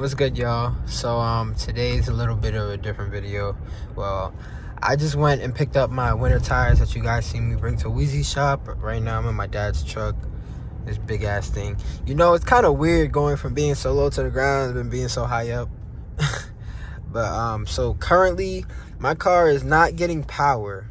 What's good, y'all? So today's a little bit of a different video. Well, I just went and picked up my winter tires that you guys seen me bring to Wheezy's shop. Right now I'm in my dad's truck, this big ass thing. You know, it's kind of weird going from being so low to the ground and being so high up. But so currently my car is not getting power,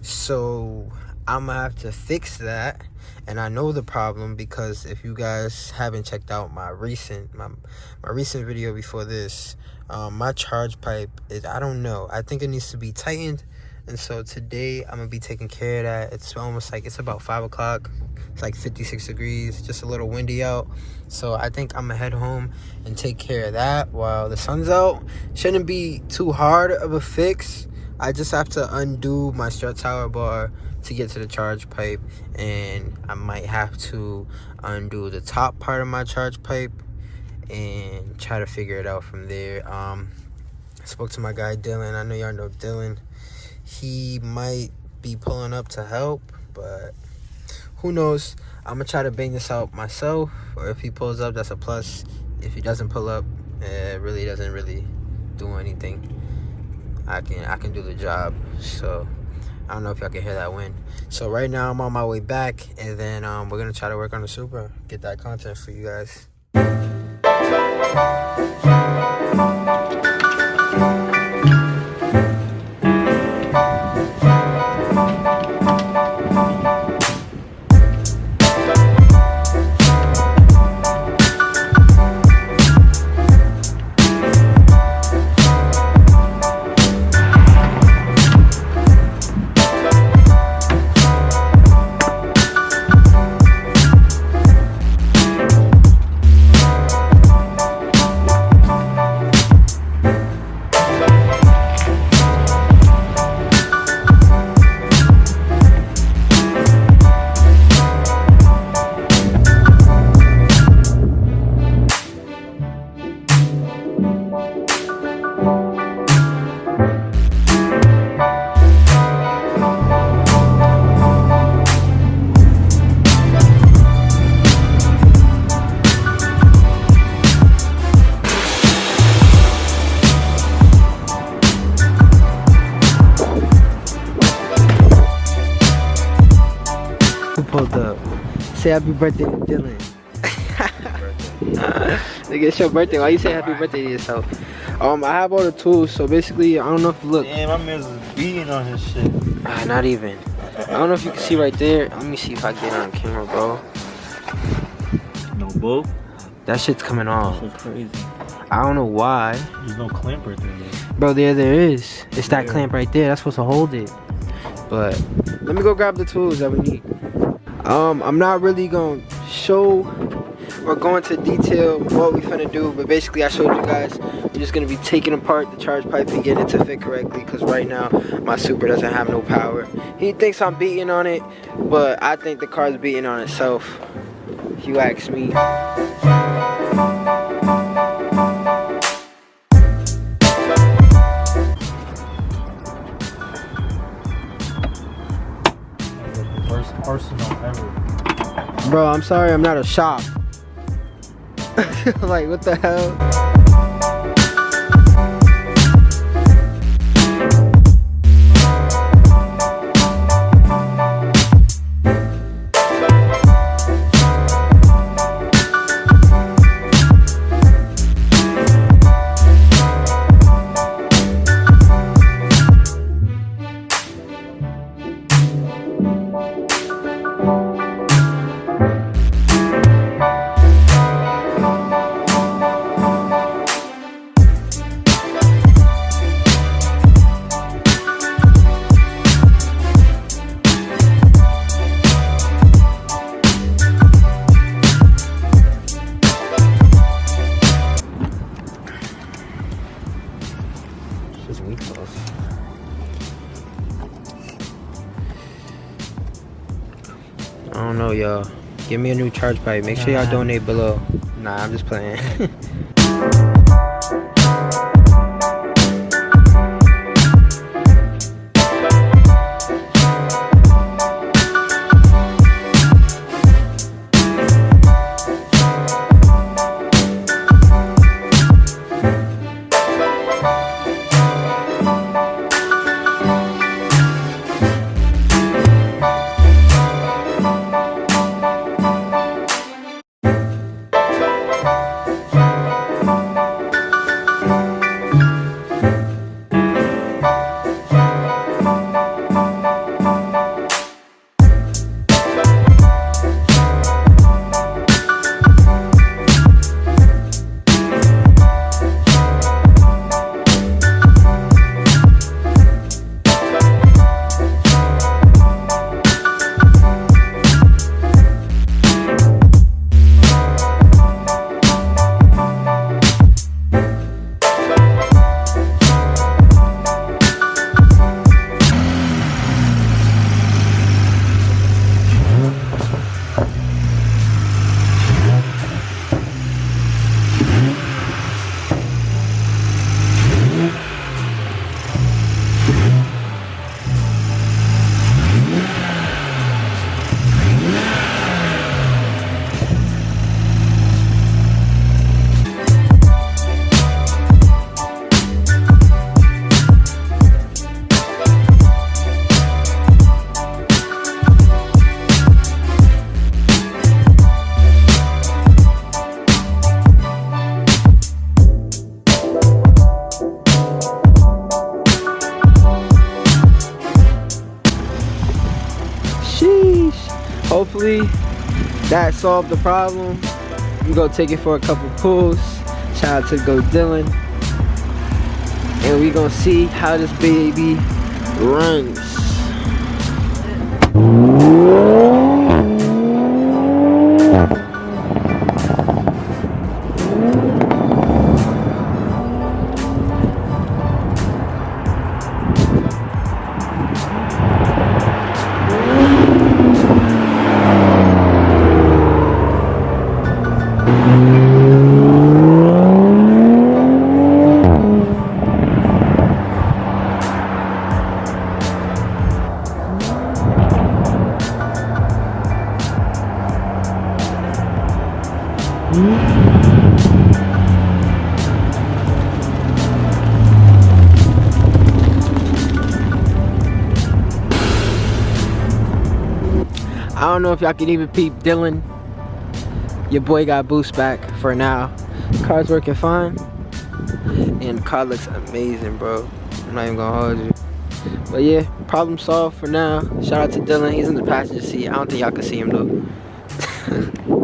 so I'm gonna have to fix that. And I know the problem because if you guys haven't checked out my recent video before this, my charge pipe is, I don't know, I think it needs to be tightened. And so today I'm gonna be taking care of that. It's almost like, it's about 5 o'clock. It's like 56 degrees, just a little windy out. So I think I'm gonna head home and take care of that while the sun's out. Shouldn't be too hard of a fix. I just have to undo my strut tower bar to get to the charge pipe, and I might have to undo the top part of my charge pipe and try to figure it out from there. I spoke to my guy Dylan. I know y'all know Dylan. He might be pulling up to help, but who knows. I'm gonna try to bang this out myself, or if he pulls up, that's a plus. If he doesn't pull up, it really doesn't do anything. I can do the job. So I don't know if y'all can hear that wind. So right now I'm on my way back, and then we're gonna try to work on the Supra, get that content for you guys. Pulled up. Say happy birthday to Dylan. Nigga, it's your birthday. Why you say happy birthday to yourself? I have all the tools, so basically, I don't know if you look. Damn, my man's beating on his shit. Not even. I don't know if you can see right there. Let me see if I get on camera, bro. No bull? That shit's coming off. That shit's crazy. I don't know why. There's no clamp right there, man. Bro, there is. It's that clamp right there. That's supposed to hold it. But let me go grab the tools that we need. I'm not really gonna show or go into detail what we finna do, but basically I showed you guys. We're just gonna be taking apart the charge pipe and getting it to fit correctly, because right now my Supra doesn't have no power. He thinks I'm beating on it, but I think the car's beating on itself, if you ask me. Worst arsenal ever. Bro, I'm sorry I'm not a shop. Like, what the hell? I don't know, y'all. Give me a new charge pipe. Make sure y'all donate below. Nah, I'm just playing. hopefully that solved the problem. We go take it for a couple pulls. Shout out to Go Dylan. And we gonna see how this baby runs. I don't know if y'all can even peep Dylan. Your boy got boost back for now. Car's working fine. And the car looks amazing, bro. I'm not even gonna hold you. But yeah, problem solved for now. Shout out to Dylan. He's in the passenger seat. I don't think y'all can see him though.